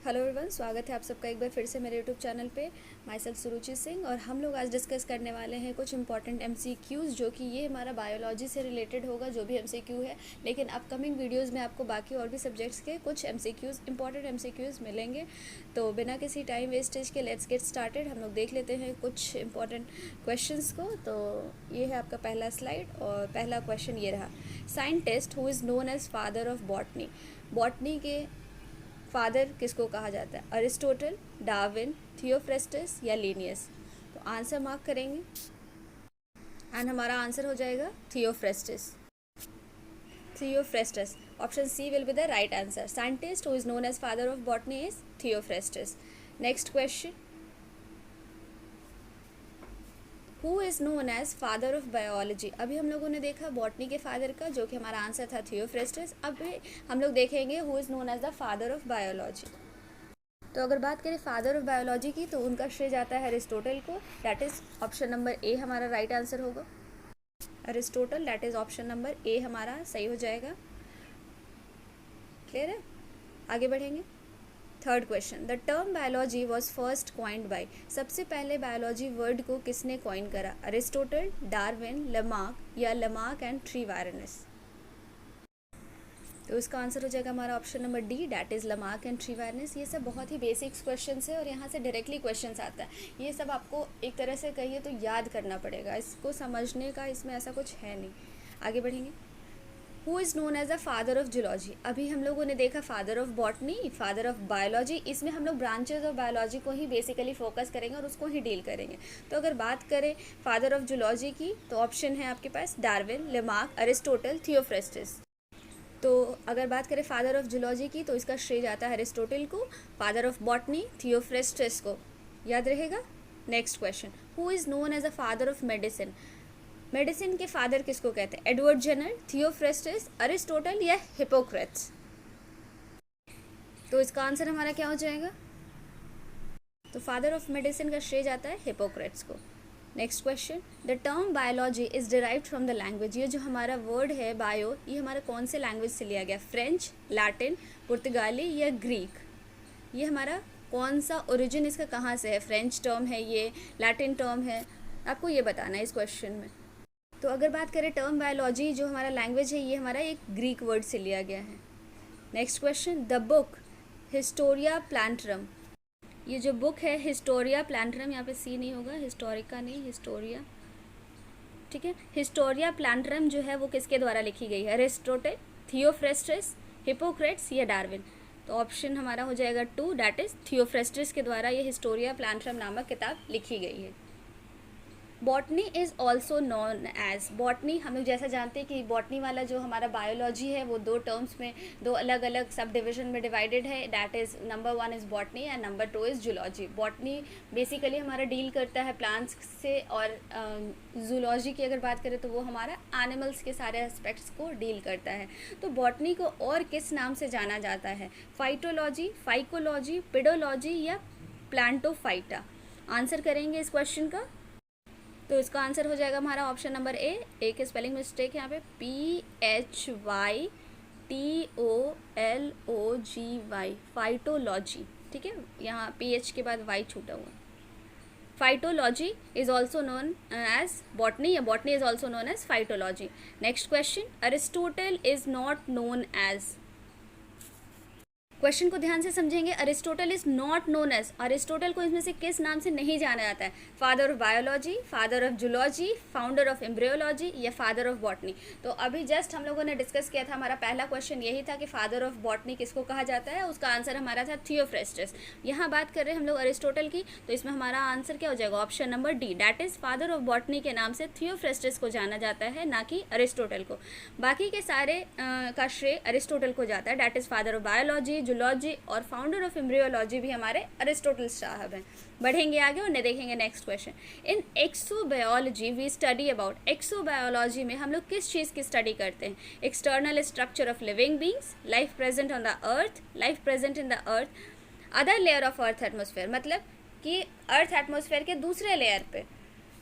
Hello everyone, स्वागत है आप सबका एक बार फिर से मेरे यूट्यूब चैनल पे। माई सेल्फ सुरुचि सिंह, और हम लोग आज डिस्कस करने वाले हैं कुछ इंपॉर्टेंट एमसीक्यूज़, जो कि ये हमारा बायोलॉजी से रिलेटेड होगा जो भी एमसीक्यू है। लेकिन अपकमिंग वीडियोस में आपको बाकी और भी सब्जेक्ट्स के कुछ एमसीक्यूज़, इंपॉर्टेंट एमसीक्यूज़ मिलेंगे। तो बिना किसी टाइम वेस्टेज के लेट्स गेट स्टार्टेड। हम लोग देख लेते हैं कुछ इंपॉर्टेंट क्वेश्चंस को। तो ये है आपका पहला स्लाइड, और पहला क्वेश्चन ये रहा। Scientist who is known as father of botany. Botany के फादर किसको कहा जाता है? अरिस्टोटल, डार्विन, थियोफ्रेस्टस या लिनियस? तो आंसर मार्क करेंगे एंड हमारा आंसर हो जाएगा Theophrastus. Theophrastus, option C will be the right answer. Scientist who is known as father of botany is Theophrastus. Next question, who is known as father of biology. अभी हम लोगों ने देखा botany के father का, जो कि हमारा आंसर था थियोफ्रेस्टस। अभी हम लोग देखेंगे who is known as the father of biology. तो अगर बात करें फादर ऑफ बायोलॉजी की, तो उनका श्रेय जाता है अरिस्टोटल को। That is option number A हमारा राइट आंसर होगा। Aristotle, that is option number A हमारा सही हो जाएगा। क्लियर है? आगे बढ़ेंगे। Third question, the term biology was first coined by. सबसे पहले बायोलॉजी वर्ड को किसने कॉइन करा? अरिस्टोटल, डार्विन, लमार्क या लमार्क एंड ट्रीवायरनस? तो इसका आंसर हो जाएगा हमारा option number D, that is Lamarck and Treviranus. ये सब बहुत ही बेसिक्स क्वेश्चंस है और यहाँ से डायरेक्टली क्वेश्चंस आता है। ये सब आपको एक तरह से कहिए तो याद करना पड़ेगा, इसको समझने का इसमें ऐसा कुछ है नहीं। आगे बढ़ेंगे। Who is known as the father of zoology. अभी हम लोगों ने देखा father of botany, father of biology. इसमें हम लोग ब्रांचेज ऑफ बायोलॉजी को ही बेसिकली फोकस करेंगे और उसको ही डील करेंगे। तो अगर बात करें फादर ऑफ जूलॉजी की, तो ऑप्शन है आपके पास डार्विन, लमार्क, अरिस्टोटल, थियोफ्रेस्टस। तो अगर बात करें फादर ऑफ जूलॉजी की, तो इसका श्रेय जाता है अरिस्टोटल को। फादर ऑफ बॉटनी थियोफ्रेस्टस को। याद रहेगा। Next question, who is known as a father of medicine. Medicine के फादर किसको कहते हैं? एडवर्ड जेनर, थियोफ्रेस्टस, अरिस्टोटल या हिपोक्रेट्स? तो इसका आंसर हमारा क्या हो जाएगा? तो फादर ऑफ मेडिसिन का श्रेय जाता है हिपोक्रेट्स को। Next question, the term biology is derived from the language. ये जो हमारा वर्ड है बायो, ये हमारा कौन से लैंग्वेज से लिया गया? फ्रेंच, लैटिन, पुर्तगाली या ग्रीक? ये हमारा कौन सा ओरिजिन इसका कहाँ से है? फ्रेंच टर्म है ये, लैटिन टर्म है, आपको ये बताना है इस क्वेश्चन में। तो अगर बात करें टर्म बायोलॉजी, जो हमारा लैंग्वेज है, ये हमारा एक ग्रीक वर्ड से लिया गया है। Next question, the book Historia प्लांटरम। ये जो बुक है हिस्टोरिया प्लांटरम, यहाँ पे सी नहीं होगा, हिस्टोरिका नहीं, हिस्टोरिया, ठीक है। हिस्टोरिया प्लांटरम जो है वो किसके द्वारा लिखी गई है? अरिस्टोटल, थियोफ्रेस्टस, हिपोक्रेट्स या डार्विन? तो ऑप्शन हमारा हो जाएगा 2, डैट इज थियोफ्रेस्टस के द्वारा ये हिस्टोरिया प्लांटरम नामक किताब लिखी गई है। Botany is also known as. Botany हम लोग जैसा जानते हैं कि बॉटनी वाला जो हमारा बायोलॉजी है वो दो टर्म्स में, दो अलग अलग सब डिविजन में डिवाइडेड है। That is number 1 is botany and number 2 is zoology. Botany basically हमारा डील करता है प्लांट्स से, और जूलॉजी की अगर बात करें तो वो हमारा एनिमल्स के सारे एस्पेक्ट्स को डील करता है। तो बॉटनी को और किस नाम से जाना जाता है? फाइटोलॉजी, फाइकोलॉजी, पिडोलॉजी या प्लांटोफाइटा? आंसर करेंगे इस क्वेश्चन का। तो इसका आंसर हो जाएगा हमारा ऑप्शन नंबर ए के स्पेलिंग मिस्टेक यहाँ पे, PHYTOLOGY, फाइटोलॉजी, ठीक है। यहाँ PH के बाद Y छूटा हुआ। Phytology is also known as botany, या botany is also known as phytology. Next question, Aristotle is not known as. Question को ध्यान से समझेंगे। Aristotle is not known as, Aristotle को इसमें से किस नाम से नहीं जाना जाता है? Father of biology, father of zoology, founder of embryology या फादर ऑफ बॉटनी? तो अभी जस्ट हम लोगों ने डिस्कस किया था, हमारा पहला क्वेश्चन यही था कि फादर ऑफ बॉटनी किसको कहा जाता है। उसका आंसर हमारा था थियोफ्रेस्टस। यहाँ बात कर रहे हैं हम लोग अरिस्टोटल की, तो इसमें हमारा आंसर क्या हो जाएगा? Option number D, that is father of botany के नाम से थियोफ्रेस्टस को जाना जाता है, ना कि अरिस्टोटल को। बाकी के सारे का श्रेय अरिस्टोटल को जाता है। That is father of biology, zoology और फाउंडर ऑफ एम्ब्रियोलॉजी भी हमारे अरिस्टोटल साहब हैं। बढ़ेंगे आगे और देखेंगे next question. In exobiology we study about. Exobiology में हम लोग किस चीज़ की स्टडी करते हैं? External structure of living beings, life present on the earth, life present in the earth, other layer of earth atmosphere, मतलब कि अर्थ एटमोसफेयर के दूसरे लेयर पे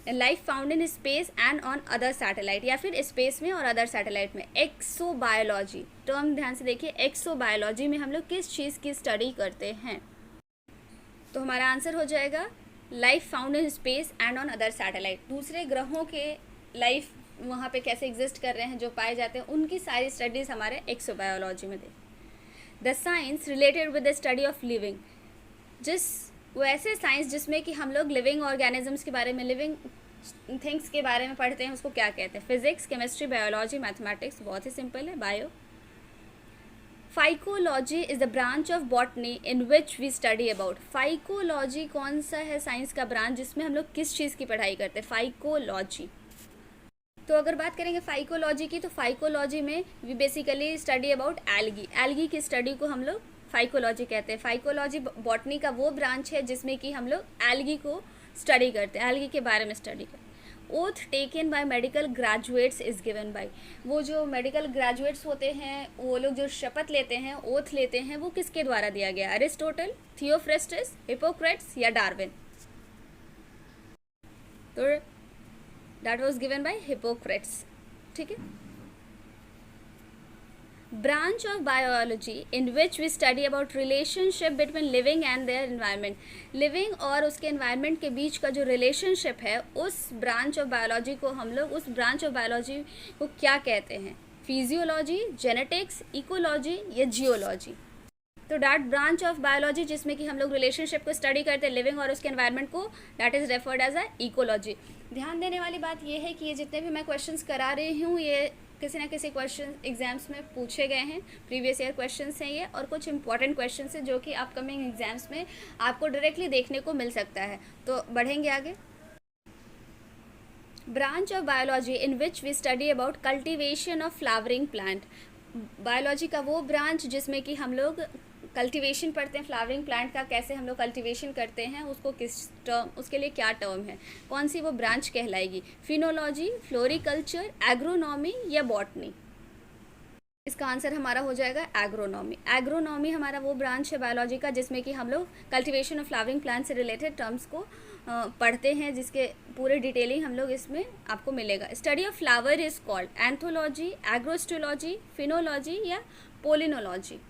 life found in space and on other satellite, या फिर space में और other satellite में। एक्सोबायोलॉजी टर्म ध्यान से देखिए, एक्सोबायोलॉजी में हम लोग किस चीज़ की स्टडी करते हैं? तो हमारा आंसर हो जाएगा life found in space and on other satellite. दूसरे ग्रहों के लाइफ वहाँ पे कैसे एग्जिस्ट कर रहे हैं, जो पाए जाते हैं, उनकी सारी स्टडीज़ हमारे एक्सोबायोलॉजी में the science related with the study of living, वो ऐसे साइंस जिसमें कि हम लोग लिविंग ऑर्गेनिजम्स के बारे में, लिविंग थिंग्स के बारे में पढ़ते हैं, उसको क्या कहते हैं? Physics, chemistry, biology, mathematics. बहुत ही सिंपल है, bio. Phycology is the branch of botany in which we study about. Phycology कौन सा है साइंस का ब्रांच जिसमें हम लोग किस चीज़ की पढ़ाई करते हैं? फाइकोलॉजी। तो अगर बात करेंगे फाइकोलॉजी की, तो फाइकोलॉजी में we basically study about algae. Algae की स्टडी को हम लोग फाइकोलॉजी कहते हैं। फाइकोलॉजी बॉटनी का वो ब्रांच है जिसमें कि हम लोग एल्गी को स्टडी करते हैं, एल्गी के बारे में स्टडी करते हैं। Oath taken by medical graduates is given by, वो जो मेडिकल ग्रेजुएट्स होते हैं, वो लोग जो शपथ लेते हैं, ओथ लेते हैं, वो किसके द्वारा दिया गया? अरिस्टोटल, थियोफ्रेस्टस, हिपोक्रेट्स या डार्विन? तो that was given by Hippocrates. ठीक है। Branch of biology in which we study about relationship between living and their environment. Living और उसके एनवायरनमेंट के बीच का जो रिलेशनशिप है, उस ब्रांच ऑफ बायोलॉजी को हम लोग, उस ब्रांच ऑफ बायोलॉजी को क्या कहते हैं? फिजियोलॉजी, जेनेटिक्स, इकोलॉजी या जियोलॉजी? तो दैट ब्रांच ऑफ बायोलॉजी जिसमें कि हम लोग रिलेशनशिप को स्टडी करते हैं लिविंग और उसके एनवायरनमेंट को, that is referred as a ecology. ध्यान देने वाली बात यह है कि ये जितने भी मैं क्वेश्चंस करा रही हूँ, ये किसी ना किसी क्वेश्चन एग्जाम्स में पूछे गए हैं, प्रीवियस ईयर क्वेश्चंस हैं ये, और कुछ इंपॉर्टेंट क्वेश्चंस हैं जो कि अपकमिंग एग्जाम्स में आपको डायरेक्टली देखने को मिल सकता है। तो बढ़ेंगे आगे। Branch of biology in which we study about cultivation of flowering plant. Biology का वो ब्रांच जिसमें कि हम लोग कल्टीवेशन पढ़ते हैं फ्लावरिंग प्लांट का, कैसे हम लोग कल्टीवेशन करते हैं, उसको किस टर्म, उसके लिए क्या टर्म है, कौन सी वो ब्रांच कहलाएगी? फिनोलॉजी, फ्लोरिकल्चर, एग्रोनॉमी या बॉटनी? इसका आंसर हमारा हो जाएगा एग्रोनॉमी। एग्रोनॉमी हमारा वो ब्रांच है बायोलॉजी का जिसमें कि हम लोग कल्टीवेशन ऑफ फ्लावरिंग प्लांट से रिलेटेड टर्म्स को पढ़ते हैं, जिसके पूरे डिटेलिंग हम लोग इसमें आपको मिलेगा। Study of flower is called anthology, agrostology, phenology या पोलिनोलॉजी?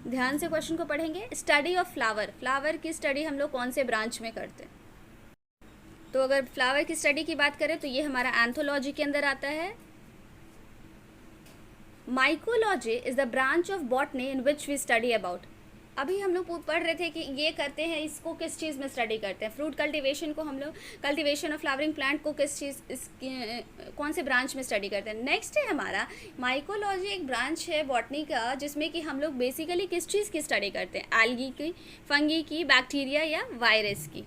ध्यान से क्वेश्चन को पढ़ेंगे। स्टडी ऑफ फ्लावर, फ्लावर की स्टडी हम लोग कौन से ब्रांच में करते हैं? तो अगर फ्लावर की स्टडी की बात करें तो ये हमारा एंथोलॉजी के अंदर आता है। Mycology is the branch of botany in which we study about. अभी हम लोग पढ़ रहे थे कि ये करते हैं, इसको किस चीज़ में स्टडी करते हैं? फ्रूट कल्टीवेशन को हम लोग, कल्टीवेशन ऑफ फ्लावरिंग प्लांट को किस चीज़, कौन से ब्रांच में स्टडी करते हैं? नेक्स्ट है हमारा माइकोलॉजी, एक ब्रांच है बॉटनी का जिसमें कि हम लोग बेसिकली किस चीज़ की स्टडी करते हैं? एल्गी की, फंगी की, बैक्टीरिया या वायरस की?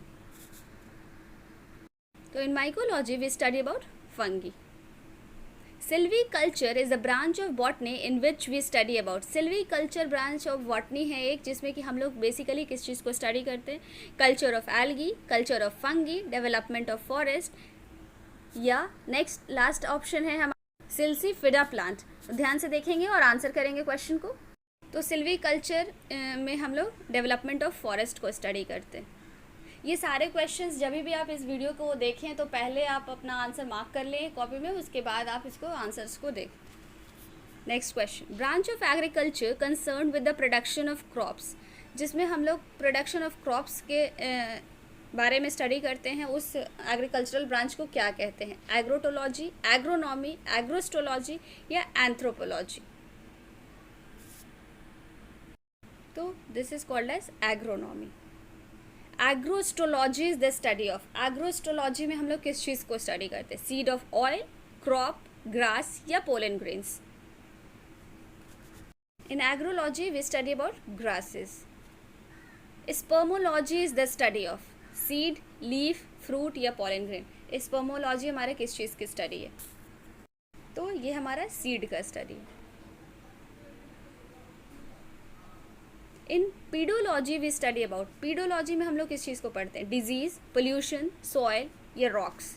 तो in mycology we study about fungi. Silviculture is a branch of botany in which we study about. Silviculture branch of botany है एक जिसमें कि हम लोग बेसिकली किस चीज़ को स्टडी करते हैं? Culture of algae, culture of fungi, development of forest या नेक्स्ट लास्ट ऑप्शन है हमारा सिल्सीफिडा प्लांट। ध्यान से देखेंगे और आंसर करेंगे क्वेश्चन को। तो सिल्वीकल्चर में हम लोग डेवलपमेंट ऑफ फॉरेस्ट को स्टडी करते हैं। ये सारे क्वेश्चंस जब भी आप इस वीडियो को देखें तो पहले आप अपना आंसर मार्क कर लें कॉपी में, उसके बाद आप इसको आंसर्स को देखें। Next question, branch of agriculture concern with the production of crops, जिसमें हम लोग प्रोडक्शन ऑफ क्रॉप्स के बारे में स्टडी करते हैं, उस एग्रीकल्चरल ब्रांच को क्या कहते हैं? एग्रोटोलॉजी, एग्रोनॉमी, एग्रोस्टोलॉजी या एंथ्रोपोलॉजी? तो this is called as agronomy. Agrostology is the study of, agrostology में हम लोग किस चीज़ को स्टडी करते हैं? Seed of oil, crop, grass या pollen grains? In agrology we study about grasses. Spermology is the study of seed, leaf, fruit या पोलन ग्रेन? स्पर्मोलॉजी हमारे किस चीज़ की स्टडी है? तो ये हमारा सीड का स्टडी है। In pedology we study about, pedology में हम लोग किस चीज़ को पढ़ते हैं? डिजीज, पोल्यूशन, सॉइल या रॉक्स?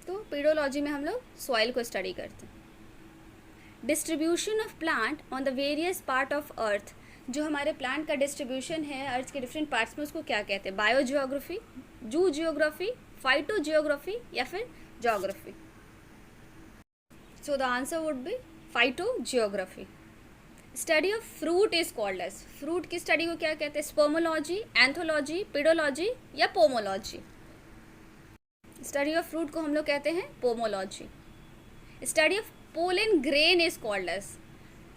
तो पीडोलॉजी में हम लोग सॉइल को स्टडी करते हैं। Distribution of plant on the various part of earth, जो हमारे प्लांट का डिस्ट्रीब्यूशन है अर्थ के डिफरेंट पार्ट्स में, उसको क्या कहते हैं? Bio geography, zoo geography, phyto geography या फिर geography? So the answer would be phyto geography. Study of fruit is called as, fruit की स्टडी को क्या कहते हैं? स्पर्मोलॉजी, एंथोलॉजी, पिडोलॉजी या पोमोलॉजी? स्टडी ऑफ फ्रूट को हम लोग कहते हैं pomology. Study of pollen grain is called as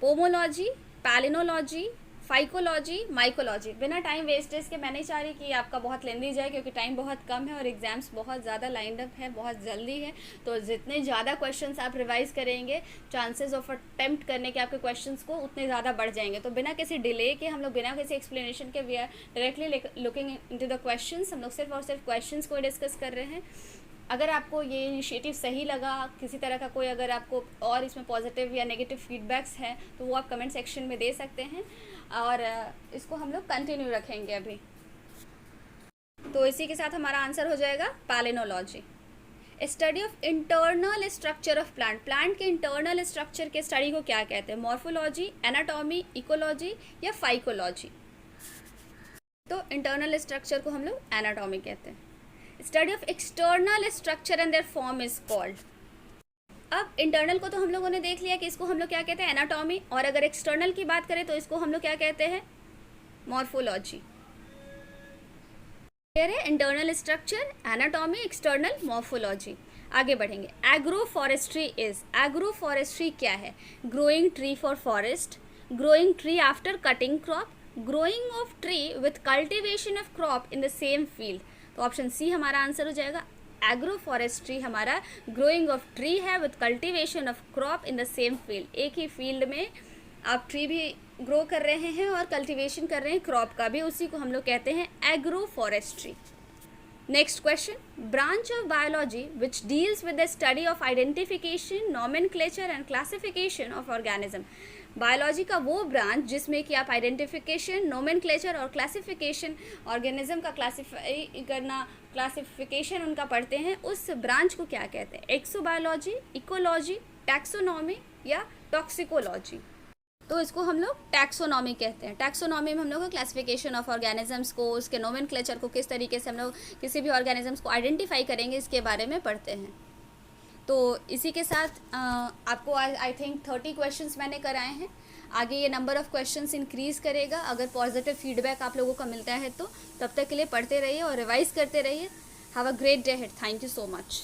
pomology, palynology, phycology, mycology. बिना टाइम वेस्टेज के, मैं नहीं चाह रही कि आपका बहुत लेंदी जाए क्योंकि टाइम बहुत कम है और एग्जाम्स बहुत ज़्यादा लाइंड अप है, बहुत जल्दी है। तो जितने ज़्यादा क्वेश्चंस आप रिवाइज करेंगे, चांसेस ऑफ अटेम्प्ट करने के आपके क्वेश्चंस को उतने ज़्यादा बढ़ जाएंगे। तो बिना किसी डिले के हम लोग, बिना किसी एक्सप्लेनेशन के, we are directly looking into the questions. हम लोग सिर्फ और सिर्फ क्वेश्चंस को डिस्कस कर रहे हैं। अगर आपको ये इनिशिएटिव सही लगा, किसी तरह का कोई अगर आपको और इसमें पॉजिटिव या नेगेटिव फीडबैक्स हैं तो वो आप कमेंट सेक्शन में दे सकते हैं और इसको हम लोग कंटिन्यू रखेंगे अभी। तो इसी के साथ हमारा आंसर हो जाएगा palynology. Study of internal structure of plant, plant के इंटरनल स्ट्रक्चर के स्टडी को क्या कहते हैं? मॉर्फोलॉजी, एनाटॉमी, इकोलॉजी या फाइकोलॉजी? तो इंटरनल स्ट्रक्चर को हम लोग एनाटॉमी कहते हैं। Study of external structure and there form is called. अब इंटरनल को तो हम लोगों ने देख लिया कि इसको हम लोग क्या कहते हैं? एनाटॉमी। और अगर एक्सटर्नल की बात करें तो इसको हम लोग क्या कहते हैं? मॉर्फोलॉजी। क्लियर है? Internal structure, anatomy, external, morphology. आगे बढ़ेंगे। Agro forestry is, agro forestry क्या है? Growing tree for forest, growing tree after cutting crop, growing of tree with cultivation of crop in the same field. तो option C हमारा answer हो जाएगा। Agro forestry हमारा growing of tree है with cultivation of crop in the same field. एक ही field में आप tree भी ग्रो कर रहे हैं और कल्टिवेशन कर रहे हैं क्रॉप का भी, उसी को हम लोग कहते हैं agro forestry. Next question, branch of biology which deals with the study of identification, nomenclature and classification of organism. Biology का वो ब्रांच जिसमें कि आप आइडेंटिफिकेशन, नोमेनक्लेचर और क्लासिफिकेशन, ऑर्गेनिज्म का क्लासिफाई करना, क्लासिफिकेशन उनका पढ़ते हैं, उस ब्रांच को क्या कहते हैं? एक्सोबायोलॉजी, इकोलॉजी, टैक्सोनॉमी या टॉक्सिकोलॉजी? तो इसको हम लोग टैक्सोनॉमी कहते हैं। टैक्सोनॉमी में हम लोग क्लासिफिकेशन ऑफ ऑर्गेनिजम्स को, उसके नोमेनक्लेचर को, किस तरीके से हम लोग किसी भी ऑर्गेनिजम्स को आइडेंटिफाई करेंगे, इसके बारे में पढ़ते हैं। तो इसी के साथ आपको आई थिंक 30 क्वेश्चंस मैंने कराए हैं। आगे ये नंबर ऑफ़ क्वेश्चंस इंक्रीज़ करेगा अगर पॉजिटिव फीडबैक आप लोगों का मिलता है तो। तब तक के लिए पढ़ते रहिए और रिवाइज करते रहिए। Have a great day head. Thank you so much.